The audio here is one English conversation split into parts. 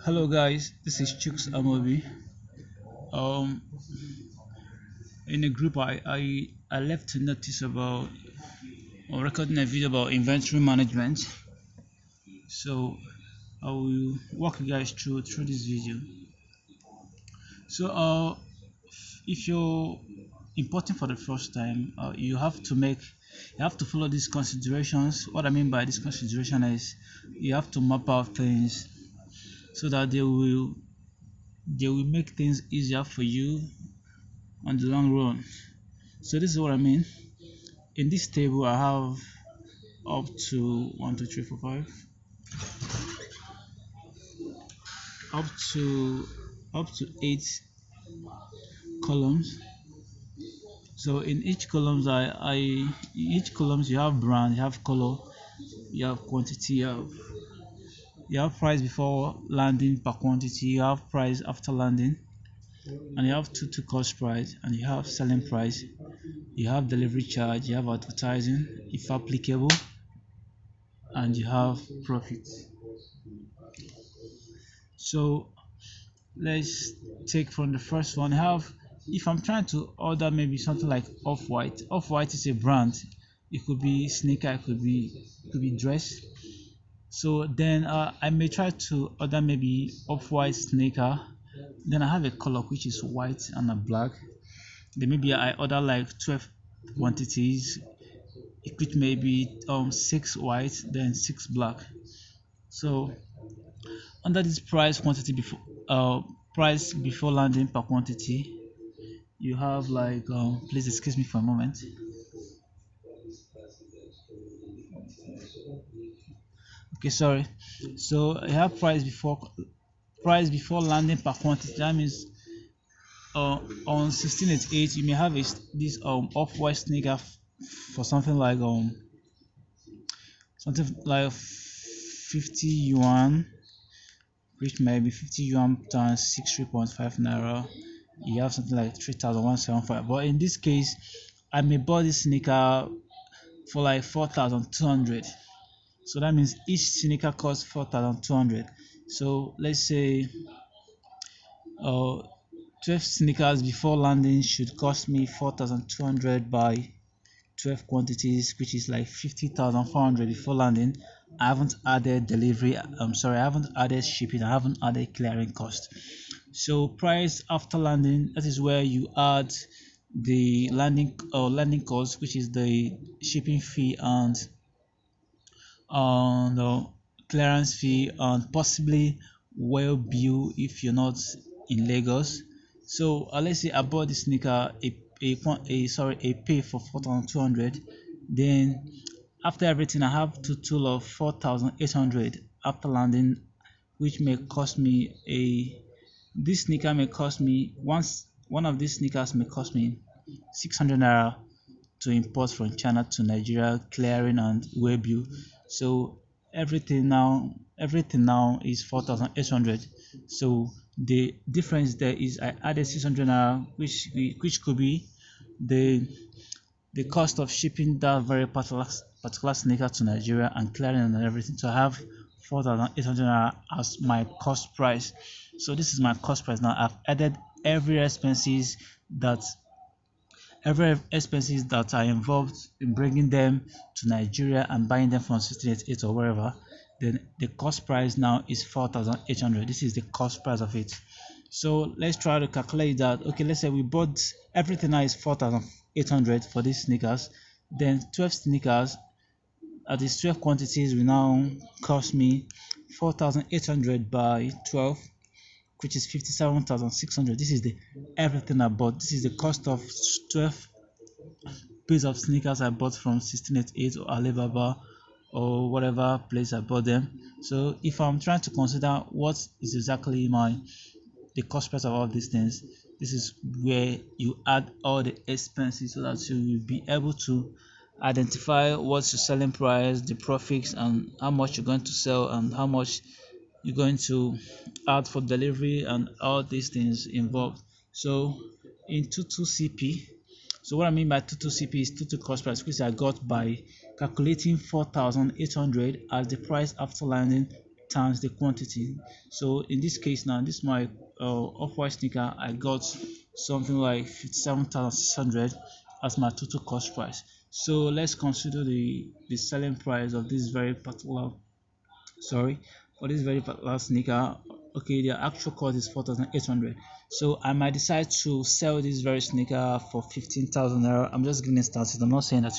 Hello guys, this is Chooks Amobi. Um, in a group, I left a notice about or recording a video about inventory management. So I will walk you guys through this video. So if you're importing for the first time, you have to follow these considerations. What I mean by this consideration is you have to map out things so that they will make things easier for you on the long run. So this is what I mean. In this table, I have up to 1, 2, 3, 4, 5, up to up to 8 columns. So in each columns, in each columns you have brand, you have color, you have quantity, you have price before landing per quantity, you have price after landing, and you have total cost price, and you have selling price, you have delivery charge, you have advertising if applicable, and you have profit. So let's take from the first one. I have, if I'm trying to order maybe something like Off-White. Off-White is a brand. It could be sneaker, it could be dress. So then I may try to order maybe Off-White sneaker. Then I have a color which is white and a black. Then maybe I order like 12 quantities, which may be 6 white, then 6 black. So under this price before landing per quantity, you have like please excuse me for a moment. Okay, sorry. So you have price before landing per quantity. That means on 1688 you may have this off-white sneaker for something like 50 yuan, which may be 50 yuan times 63.5 naira. You have something like 3,175. But in this case, I may buy this sneaker for like 4,200. So that means each sneaker costs 4,200. So let's say uh 12 sneakers before landing should cost me 4,200 by 12 quantities, which is like 50,400 before landing. I haven't added delivery, I'm sorry, I haven't added shipping, I haven't added clearing cost. So price after landing, that is where you add the landing cost, which is the shipping fee and the clearance fee, and possibly well bill if you're not in Lagos. So let's say I bought this sneaker a pay for 4,200. Then after everything I have total of 4,800 after landing, which may cost me a this sneaker may cost me once one of these sneakers may cost me 600 naira to import from China to Nigeria, clearing and waybill. So everything now is 4,800. So the difference there is I added 600 naira, which could be the the cost of shipping that very particular sneaker to Nigeria and clearing and everything. So I have 4,800 naira as my cost price. So this is my cost price. Now I've added that every expenses that are involved in bringing them to Nigeria and buying them from 1688 or wherever. Then the cost price now is 4,800. This is the cost price of it. So let's try to calculate that. Okay, let's say we bought everything now is 4,800 for these sneakers. Then 12 sneakers at these 12 quantities will now cost me 4,800 by 12, which is 57,600. This is the everything I bought. This is the cost of 12 pairs of sneakers I bought from 1688 or Alibaba or whatever place I bought them. So if I'm trying to consider what is exactly the cost price of all these things, this is where you add all the expenses so that you will be able to identify what's your selling price, the profits, and how much you're going to sell and how much you're going to add for delivery and all these things involved. So in 22CP, so what I mean by 22CP is total cost price, which I got by calculating 4,800 as the price after landing times the quantity. So in this case now, this is my off-white sneaker. I got something like 57,600 as my total cost price. So let's consider the selling price of this very particular, sorry, for this very particular sneaker. Okay, the actual cost is 4,800. So I might decide to sell this very sneaker for 15,000 naira. I'm just giving a status. I'm not saying that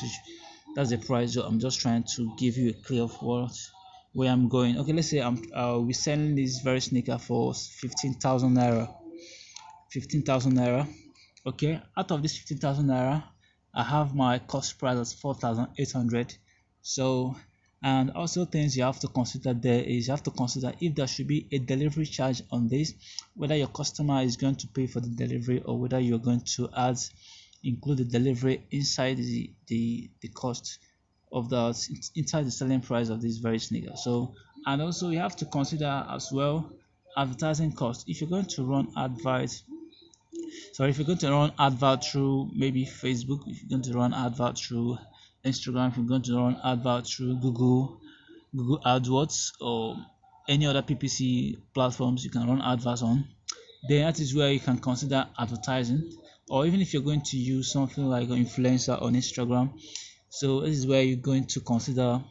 that's the price. So I'm just trying to give you a clear of what where I'm going. Okay, let's say we're selling this very sneaker for 15,000 naira. 15,000 naira. Okay, out of this 15,000 naira, I have my cost price as 4,800. So, and also things you have to consider there is you have to consider if there should be a delivery charge on this, whether your customer is going to pay for the delivery or whether you're going to add include the delivery inside the cost of the inside the selling price of this very sneaker. So, and also you have to consider as well advertising cost. If you're going to run adverts, so if you're going to run advert through maybe Facebook, if you're going to run advert through Instagram, if you're going to run advert through Google AdWords or any other PPC platforms you can run adverts on, then that is where you can consider advertising. Or even if you're going to use something like an influencer on Instagram, so this is where you're going to consider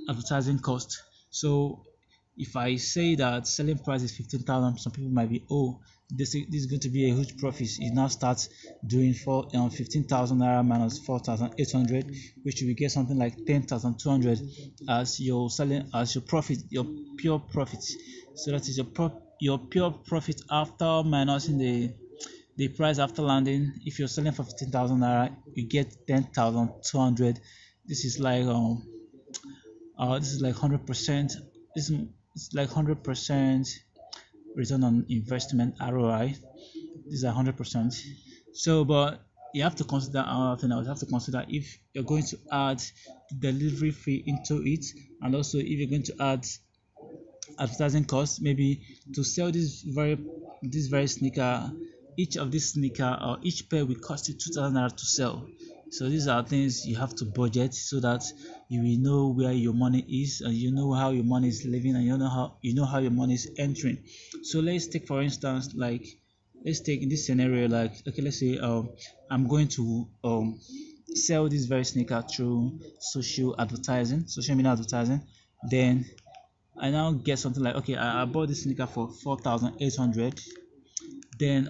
advertising cost. So if I say that selling price is 15,000, some people might be, oh, this is going to be a huge profit. You now start doing 15,000 naira minus 4,800, which will get something like 10,200 as your selling, as your profit, your pure profit. So that is your pure profit after minusing the price after landing. If you're selling for 15,000 naira, you get 10,200. This is like this is like 100%. It's like 100% return on investment ROI. This is 100%. So, but you have to consider another thing. I would have to consider if you're going to add the delivery fee into it, and also if you're going to add advertising costs, maybe to sell this very sneaker. Each of this sneaker or each pair will cost you 2,000 naira to sell. So these are things you have to budget so that you will know where your money is and you know how your money is living and you know how your money is entering. So let's take for instance, like let's take in this scenario, like okay, let's say I'm going to sell this very sneaker through social media advertising. Then I now get something like, okay, I bought this sneaker for 4,800. Then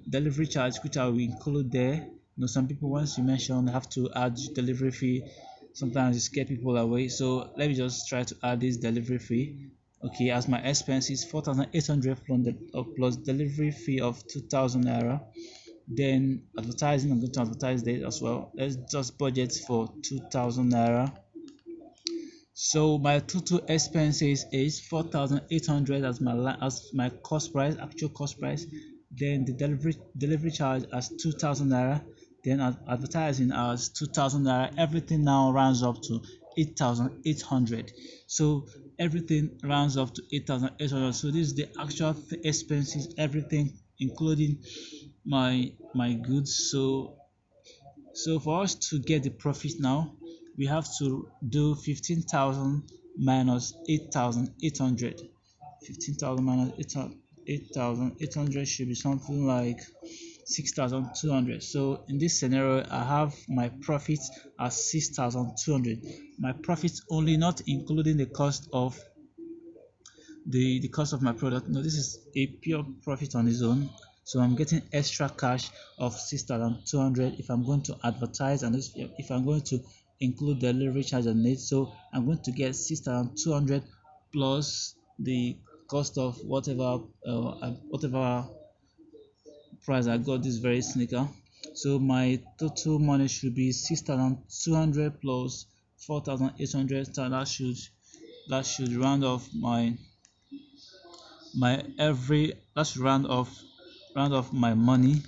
delivery charge, which I will include there. Some people, once you mention, have to add delivery fee. Sometimes you scare people away. So let me just try to add this delivery fee. Okay, as my expenses 4,800 plus delivery fee of 2,000 naira. Then advertising, I'm going to advertise there as well. Let's just budget for 2,000 naira. So my total expenses is 4,800 as my cost price, actual cost price. Then the delivery charge as 2,000 naira. Then advertising as 2,000 naira. Everything now rounds up to 8,800. So everything rounds up to 8,800. So this is the actual expenses, everything including my goods. So for us to get the profit now, we have to do 15,000 minus 8,800. 15,000 minus 8,800 should be something like 6,200. So in this scenario, I have my profit as 6,200. My profit only, not including the cost of the cost of my product. No, this is a pure profit on its own. So I'm getting extra cash of 6,200 if I'm going to advertise, and if I'm going to include delivery charge on it. So I'm going to get 6,200 plus the cost of whatever price I got this very sneaker. So my total money should be 6,200 plus 4,800. So that should round off my every that's round off my money.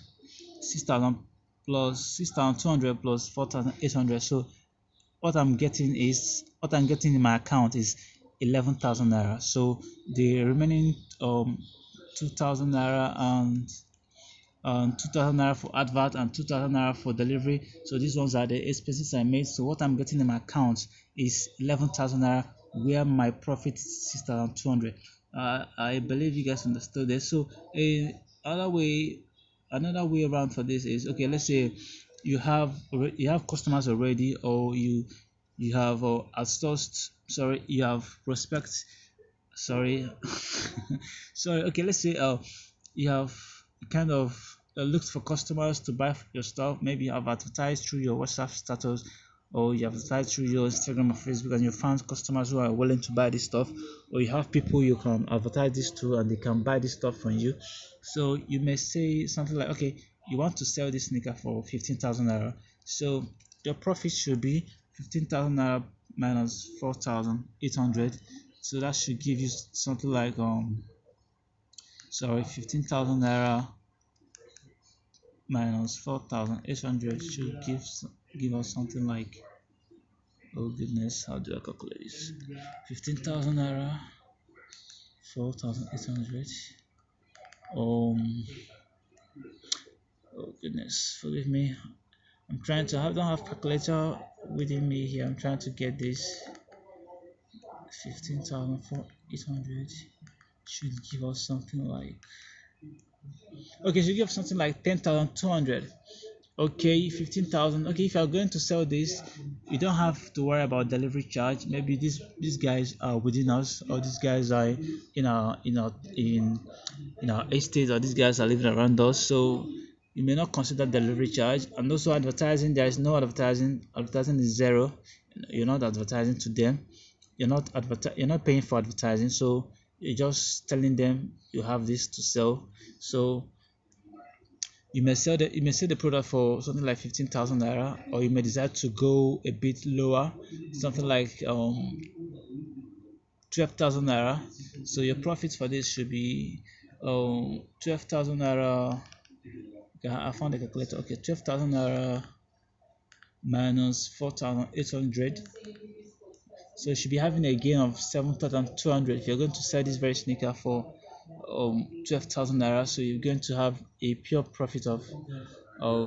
6,000 plus 6,200 plus 4,800. So what I'm getting in my account is 11,000 naira. So the remaining 2,000 naira and 2,000 naira for advert and 2,000 naira for delivery. So these ones are the expenses I made. So what I'm getting in my account is 11,000 naira where my profit is 6,200. I believe you guys understood this. So another way another way around for this is, okay, let's say you have customers already, or you have outsourced, sorry, you have prospects, sorry, sorry, okay, let's say you have kind of looked for customers to buy your stuff. Maybe you have advertised through your WhatsApp status, or you have advertised through your Instagram or Facebook, and you found customers who are willing to buy this stuff, or you have people you can advertise this to and they can buy this stuff from you. So you may say something like, okay, you want to sell this sneaker for 15,000 naira, so your profit should be 15,000 naira minus 4,800. So that should give you something like sorry, 15,000 naira minus 4,800 should give us something like, oh goodness, how do I calculate this? 15,000 naira, 4,800. Um, oh goodness, forgive me. I'm trying to have don't have calculator within me here. I'm trying to get this. 15,800 should give us something like, okay, should give something like 10,200. Okay, 15,000. Okay, if you're going to sell this, you don't have to worry about delivery charge. Maybe these guys are within us, or these guys are in our estate, or these guys are living around us, so you may not consider delivery charge. And also advertising, there is no advertising is zero. You're not advertising to them, you're not paying for advertising, so you're just telling them you have this to sell. So you may sell the product for something like 15,000 naira, or you may decide to go a bit lower, something like 12,000 naira. So your profit for this should be 12,000 naira. Okay, I found the calculator. Okay, 12,000 naira minus 4,800. So you should be having a gain of 7,200 if you're going to sell this very sneaker for 12,000 naira. So you're going to have a pure profit of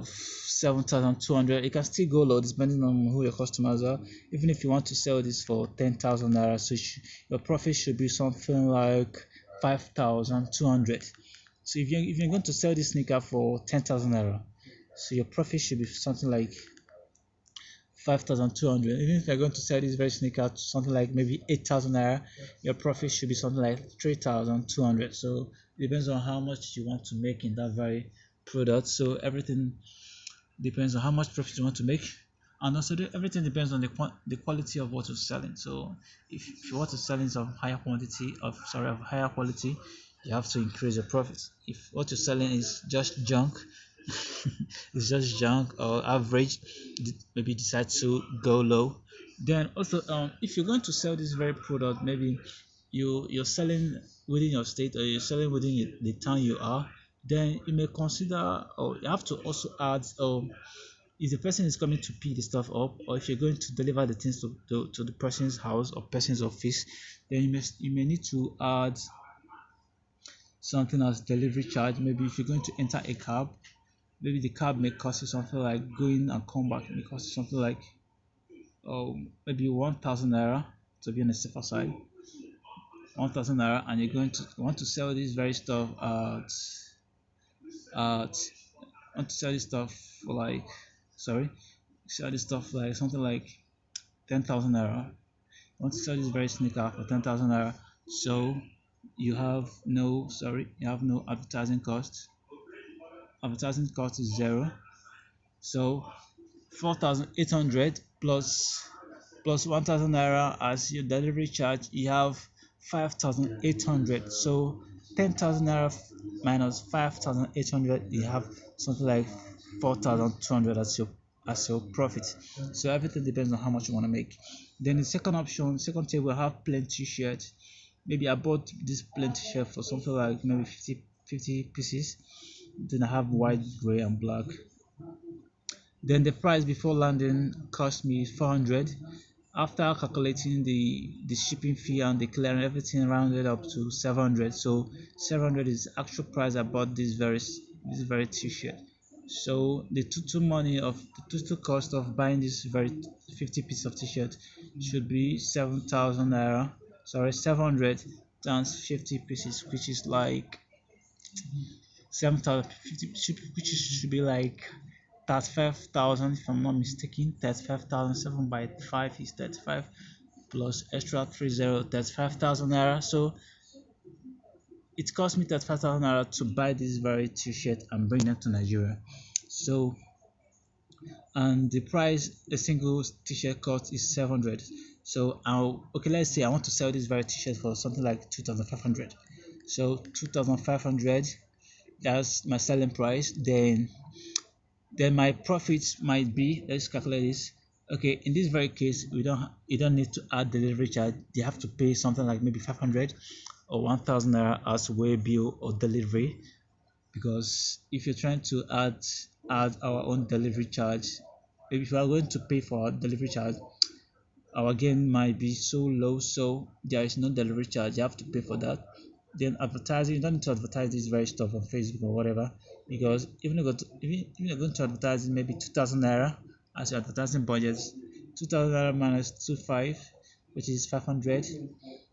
7,200. It can still go low depending on who your customers are. Even if you want to sell this for 10,000 naira, so your profit should be something like 5,200. So if you're going to sell this sneaker for 10,000 naira, so your profit should be something like 5,200. Even if you're going to sell this very sneaker to something like maybe 8,000 naira, your profit should be something like 3,200. So it depends on how much you want to make in that very product. So everything depends on how much profit you want to make, and also everything depends on the quality of what you're selling. So if you want to sell in some higher quantity of higher quality, you have to increase your profits. If what you're selling is just junk, it's just junk or average, maybe decide to go low. Then also if you're going to sell this very product, maybe you're selling within your state, or you're selling within the town you are, then you may consider, or you have to also add, if the person is coming to pick the stuff up, or if you're going to deliver the things to the person's house or person's office, then you may need to add something as delivery charge. Maybe if you're going to enter a cab, maybe the cab may cost you something like going and come back, may cost you something like maybe 1,000 naira, to be on the safer side, 1,000 naira, and you're going to want to sell this very stuff at want to sell this stuff for like, sorry, sell this stuff like something like 10,000 naira. You want to sell this very sneaker for 10,000 naira, so you have no advertising cost. Advertising cost is zero. So 4,800 plus 1,000 naira as your delivery charge, you have 5,800. So 10,000 naira minus 5,800, you have something like 4,200 as your profit. So everything depends on how much you want to make. Then the second option, second table, I have plain t-shirt. Maybe I bought this plain t-shirt for something like maybe 50 pieces. Then I have white, gray, and black. Then the price before landing cost me 400. After calculating the shipping fee and the clearing, everything rounded up to 700. So 700 is the actual price I bought this very t-shirt. So the total money of the total cost of buying this very 50 pieces of t-shirt should be 7,000 naira. Sorry, 700 times 50 pieces, which is like 7,050, which should be like 35,000 if I'm not mistaken. 35,000, 7 by 5 is 35 plus extra 30, 35,000 naira. So it cost me 35,000 naira to buy this very t-shirt and bring them to Nigeria. So and the price a single t-shirt cost is 700. So I'll okay, let's say I want to sell this very t-shirt for something like 2,500. So 2,500, that's my selling price. Then my profits might be, let's calculate this. Okay, in this very case, you don't need to add delivery charge. You have to pay something like maybe 500 or 1,000 naira as way bill or delivery, because if you're trying to add our own delivery charge, if you are going to pay for our delivery charge, our gain might be so low, so there is no delivery charge. You have to pay for that. Then advertising, you don't need to advertise this very stuff on Facebook or whatever, because even you're going to advertise maybe 2,000 naira as your advertising budget, 2,000 naira minus 25, which is 500.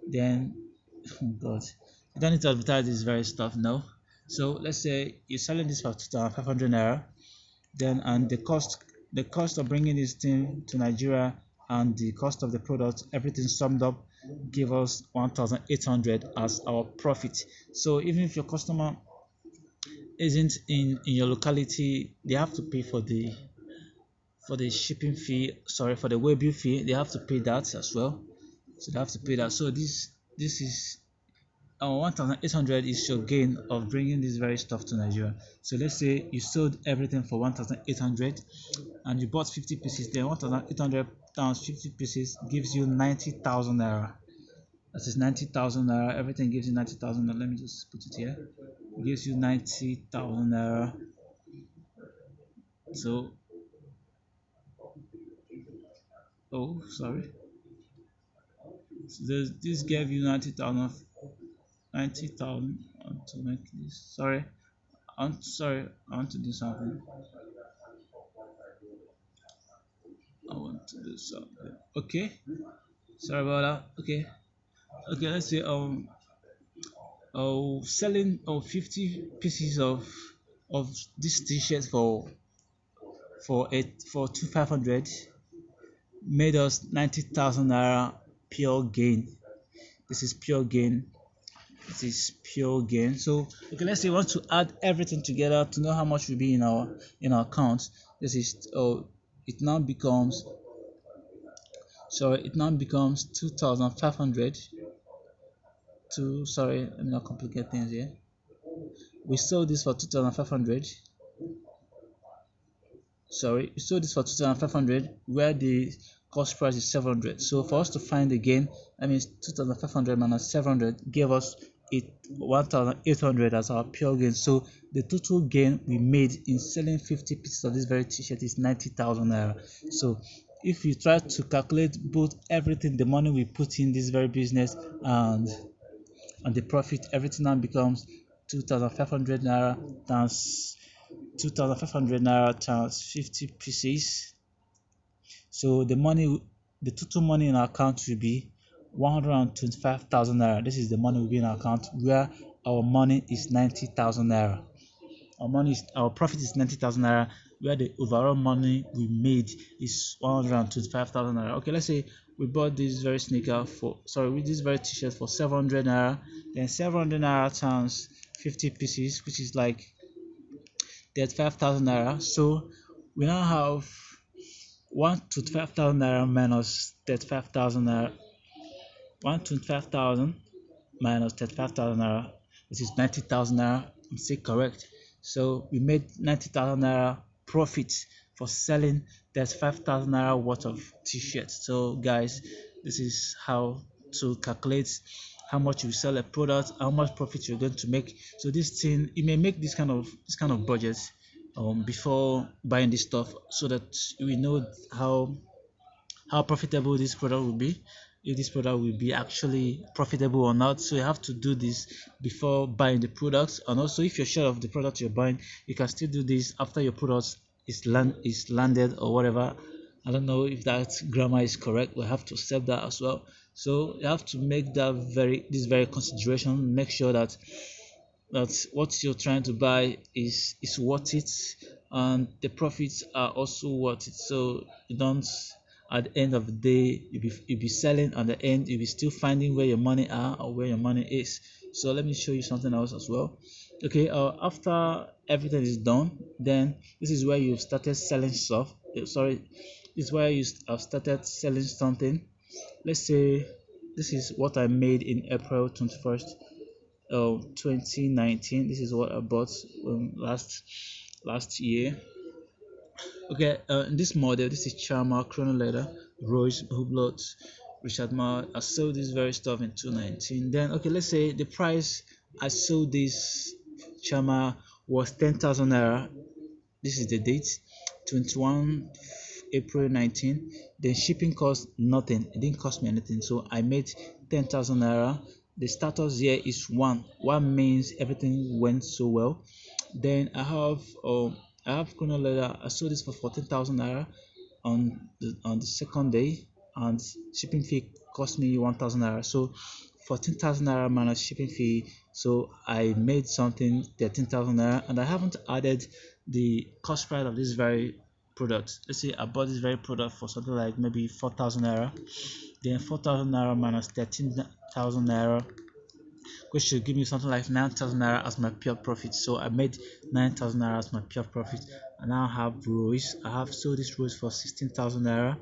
Then oh god, you don't need to advertise this very stuff, no. So let's say you're selling this for 2,500 naira, then and the cost of bringing this thing to Nigeria and the cost of the product, everything summed up, give us 1,800 as our profit. So even if your customer isn't in your locality, they have to pay for the shipping fee, sorry, for the waybill fee. They have to pay that as well. So they have to pay that. So this is 1,800 is your gain of bringing this very stuff to Nigeria. So let's say you sold everything for 1,800 and you bought 50 pieces. Then 1,800 times 50 pieces gives you 90,000 naira. That is 90,000 naira. Everything gives you 90,000 naira. Let me just put it here. It gives you 90,000 naira. So, oh, sorry. So this gave you 90,000. 90,000. I want to make this. Sorry. I want to do something. I want to do something. Okay. Sorry about that. Okay. Okay. Let's say selling 50 pieces of this t-shirt for 2,500 made us 90,000 naira pure gain. This is pure gain. This is pure gain. So okay, let's say we want to add everything together to know how much will be in our account. This is it now becomes it now becomes 2,500 to, sorry, let me not complicate things here. We sold this for 2,500. Sorry, we sold this for 2,500 where the cost price is 700. So for us to find the gain, that means 2,500 minus 700 gave us 1,800 as our pure gain. So the total gain we made in selling 50 pieces of this very t-shirt is 90,000 naira. So if you try to calculate both everything, the money we put in this very business and the profit, everything now becomes 2,500 naira times 2,500 naira times 50 pieces. So the total money in our account will be 125,000 naira. This is the money will be in our account, where our money is 90,000 naira. Our profit is 90,000 naira, where the overall money we made is 125,000 naira. Okay, let's say we bought this very with this very t-shirt for 700 naira. Then 700 naira times 50 pieces, which is like 35,000 naira. So we now have 125,000 naira minus 35,000 naira. 125,000 minus 35,000 naira, which is 90,000 naira. I'm still correct. So we made 90,000 naira profit for selling 35,000 naira worth of t-shirts. So guys, this is how to calculate how much you sell a product, how much profit you're going to make. So this thing, you may make this kind of budget before buying this stuff, so that we know how profitable this product will be. if this product will be actually profitable or not. So you have to do this before buying the products, and also if you're sure of the product you're buying, you can still do this after your product is landed or whatever. I don't know if that grammar is correct, we have to accept that as well. So you have to make that very consideration, make sure that what you're trying to buy is worth it, and the profits are also worth it. So you don't, at the end of the day, you'll be selling, at the end you'll be still finding where your money are or where your money is. So let me show you something else as well. Okay, after everything is done, then this is where you've started selling stuff. Sorry, this is where you have started selling something. Let's say this is what I made in April 21st, 2019. This is what I bought last year. Okay, in this model, this is Charma Chrono Leather, Royce Hublot, Richard Mille. I sold this very stuff in 2019. Then okay, let's say the price I sold this Charma was 10,000 naira. This is the date, 21 April 19. Then shipping cost nothing, it didn't cost me anything, so I made 10,000 naira. The status here is one means everything went so well. Then I have Chrono Leather. I sold this for 14,000 naira on the second day, and shipping fee cost me 1,000 naira. So 14,000 naira minus shipping fee. So I made something 13,000 naira, and I haven't added the cost price of this very product. Let's say I bought this very product for something like maybe 4,000 naira. Then 4,000 naira minus 13,000 naira, which should give me something like 9,000 naira as my pure profit. So I made 9,000 naira as my pure profit. I now have Royce. I have sold this Royce for 16,000 naira.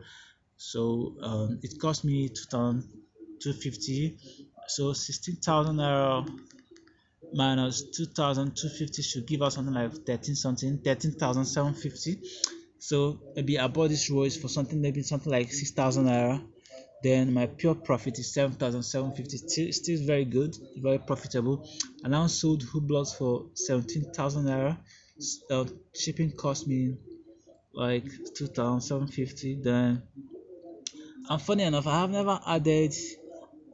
So it cost me 2,250. So 16,000 naira minus 2,250 should give us something like 13,750. So maybe I bought this Royce for maybe something like 6,000 naira. Then my pure profit is 7,750. Still very good, very profitable. I now sold Hublots for 17,000 naira. Shipping cost me like 2,750. Then, and funny enough, I've never added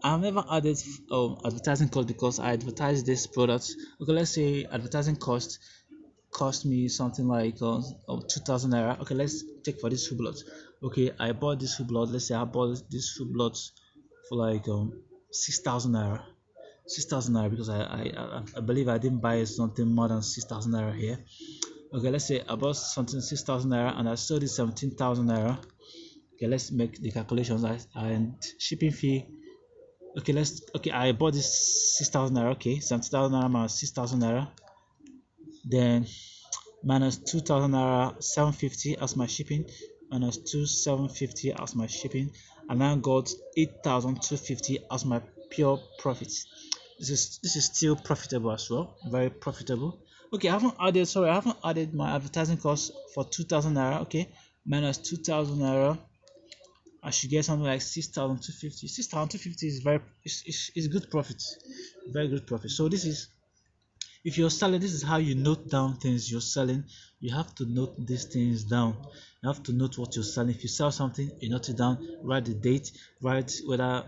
advertising cost because I advertised this product. Okay, let's say advertising cost me something like 2,000 naira. Okay, let's take for this hublot. Okay, I bought this hublot. Let's say I bought this hublot for like 6,000 naira. 6,000 naira, because I believe I didn't buy something more than 6,000 naira here. Okay, let's say I bought something 6,000 naira and I sold it 17,000 naira. Okay, let's make the calculations. And shipping fee. Okay, I bought this 6,000 naira. Okay, 17,000 naira minus 6,000 naira. Then minus 2,000 naira 750 as my shipping, minus 2,750 as my shipping, and I got 8,250 as my pure profit. This is still profitable as well, very profitable. Okay, I haven't added my advertising cost for 2,000 naira. Okay, minus 2,000 naira, I should get something like 6,250. 6,250 is is good profit, very good profit. So this is, if you're selling, this is how you note down things you're selling. You have to note these things down. You have to note what you're selling. If you sell something, you note it down, write the date, write whether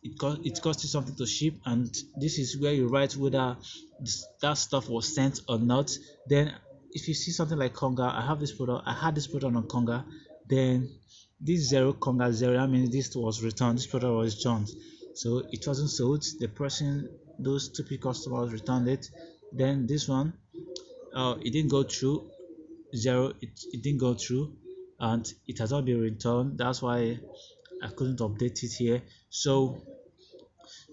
it cost you something to ship, and this is where you write whether that stuff was sent or not. Then if you see something like Conga, I had this product on Conga. Then this zero Conga zero, that means this was returned, this product was junked, so it wasn't sold. Those stupid customers returned it. Then this one, it didn't go through. Zero, it didn't go through, and it has not been returned. That's why I couldn't update it here. So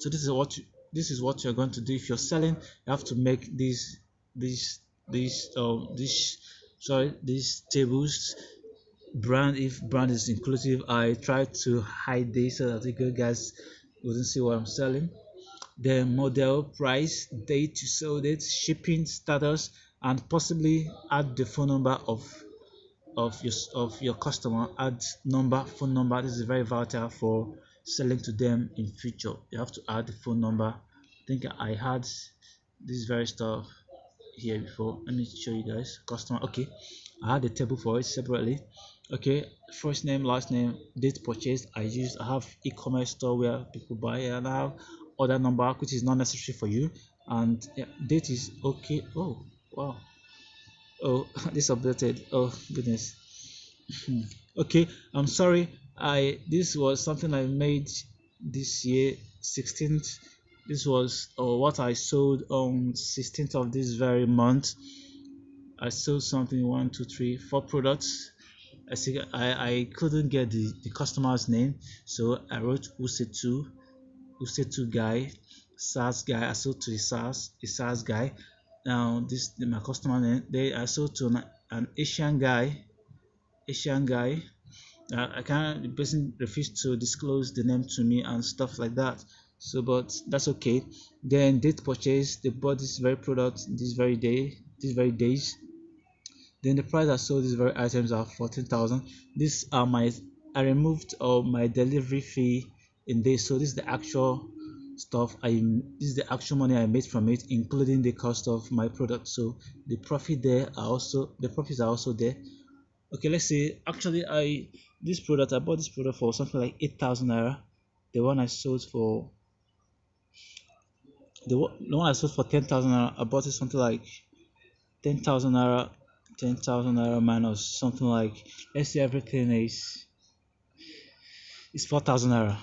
this is what you're going to do if you're selling. You have to make these tables brand. If brand is inclusive, I try to hide this so that you guys wouldn't see what I'm selling. Then model, price, date you sold it, shipping status, and possibly add the phone number of your customer. Add phone number. This is very vital for selling to them in future. You have to add the phone number. I think I had this very stuff. here before. Let me show you guys. Customer. Okay, I had a table for it separately. Okay, first name, last name, date purchased. I have e-commerce store where people buy, and I have order number which is not necessary for you, and yeah, date is okay. Oh wow. Oh, this updated. Oh goodness. Okay, I'm sorry. This was something I made this year, 16th. This was what I sold on 16th of this very month. I sold something, one, two, three, four products. I couldn't get the customer's name, so I wrote Usetu guy, SaaS guy. I sold to the SaaS guy. Now this my customer name. I sold to an Asian guy. I can't. The person refused to disclose the name to me and stuff like that. So, but that's okay. Then date purchase. They bought this very product this very day, these very days. Then the price I sold these very items are 14,000. These are my. I removed my delivery fee in this. So this is the actual stuff. This is the actual money I made from it, including the cost of my product. So the profits are also there. Okay, let's say actually I bought this product for something like 8,000 naira. The one I sold for the one I sold for 10,000 naira. I bought it something like 10,000 naira, 10,000 naira minus something like, let's say everything is 4,000 naira.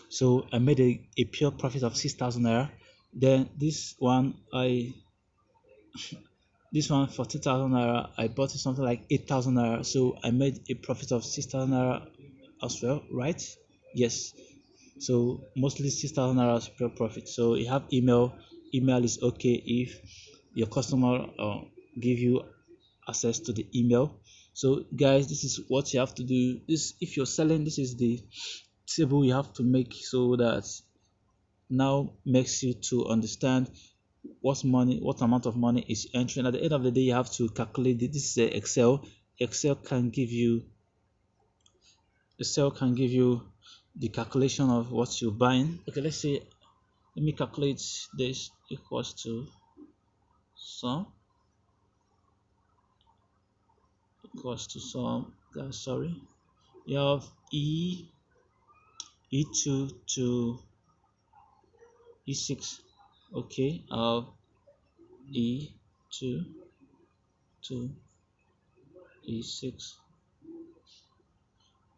So I made a pure profit of 6,000 naira. Then this one for 2,000 naira, I bought it something like 8,000 naira. So I made a profit of 6,000 naira as well, right? Yes. So mostly 6,000 naira is pure profit. So you have email. Email is okay if your customer give you access to the email. So guys, this is what you have to do. This, if you're selling, this is the table you have to make, so that now makes you to understand what amount of money is entering. At the end of the day, you have to calculate it. This is Excel. Excel can give you the calculation of what you're buying. Okay, let's say, let me calculate this equals to sum sorry, you have e2 to e6. Okay, e2 to e6.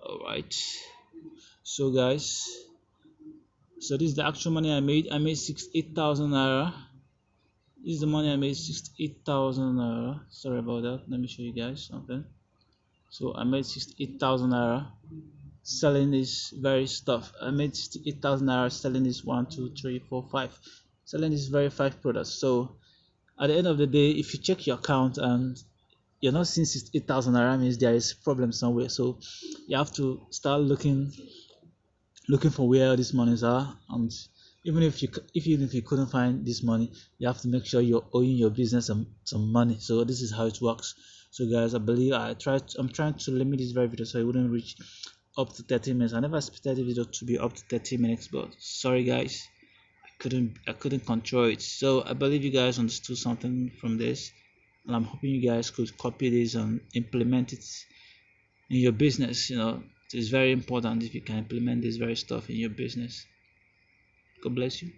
All right, so guys, so this is the actual money I made. I made 68,000 naira. This is the money I made, 68,000 naira. Sorry about that. Let me show you guys something. So I made 68,000 naira selling this very stuff. I made 68,000 naira selling this 1, 2, 3, 4, 5, selling this very 5 products. So at the end of the day, if you check your account and you're not seeing 68,000 naira, means there is problem somewhere. So you have to start looking for where these monies are. And even if you couldn't find this money, you have to make sure you're owing your business some money. So this is how it works. So guys, I believe I'm trying to limit this very video so it wouldn't reach up to 30 minutes. I never expected the video to be up to 30 minutes, but sorry guys, I couldn't control it. So I believe you guys understood something from this, and I'm hoping you guys could copy this and implement it in your business. It is very important if you can implement this very stuff in your business. God bless you.